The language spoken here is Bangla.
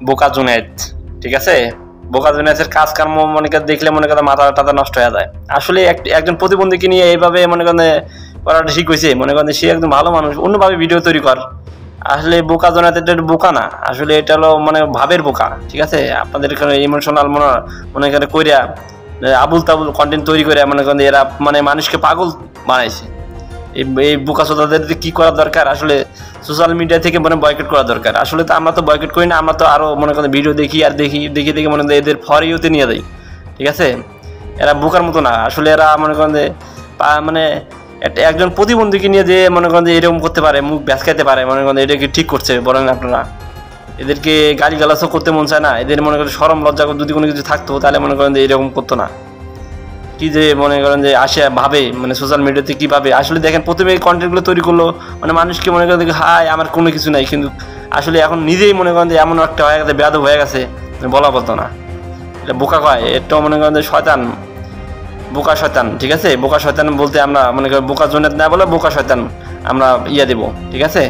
বোকা জুনেদ, ঠিক আছে, বোকা জুনেদের কাজ কর্ম মনে করে দেখলে মনে করে মাথা টাথা নষ্ট হয়ে যায়। আসলে একজন প্রতিবন্ধীকে নিয়ে এইভাবে মনে করেন করাটা ঠিক হয়েছে, মনে করেন সে একদম ভালো মানুষ, অন্যভাবে ভিডিও তৈরি কর। আসলে বোকা জনাতে এটা বোকা না, আসলে এটা হলো মানে ভাবের বোকা, ঠিক আছে। আপনাদের এখানে ইমোশনাল মনে করে কইরা আবুল তাবুল কন্টেন্ট তৈরি করে মনে করেন এরা মানে মানুষকে পাগল বানাইছে। এই বোকা চোদাদের কি করা দরকার, আসলে সোশ্যাল মিডিয়া থেকে মানে বয়কট করা দরকার। আসলে তো আমরা তো বয়কট করি না, আমরা তো আরো মনে করেন ভিডিও দেখি আর দেখি মনে করেন এদের ফর ইউতে নিয়ে দেয়, ঠিক আছে। এরা বোকার মতো না, আসলে এরা মনে করেন যে মানে একজন প্রতিবন্ধীকে নিয়ে যে মনে করেন যে এরকম করতে পারে, মুখ ব্যাসকাইতে পারে, মনে করেন এটা কি ঠিক করছে বলেন আপনারা? এদেরকে গালি গালাজও করতে মন চায় না, এদের মনে করেন শরম লজ্জা যদি কোনো কিছু থাকতো তাহলে মনে করেন যে এরকম করতো না। কি যে মনে করেন যে আসে ভাবে মানে সোশ্যাল মিডিয়াতে কীভাবে, আসলে দেখেন প্রথমে এই কন্টেন্টগুলো তৈরি করলো মানে মানুষকে মনে করেন হাই আমার কোনো কিছু নাই, কিন্তু আসলে এখন নিজেই মনে করেন যে এমন একটা হয়ে গেছে, বেয়াদব হয়ে গেছে, বলা বলতো না। এটা বোকা কয়, এটাও মনে করেন যে শয়তান, বোকা শয়তান, ঠিক আছে। বোকা শয়তান বলতে আমরা মনে করি বোকা জুনেদ না বলে বোকা শয়তান আমরা দেবো, ঠিক আছে।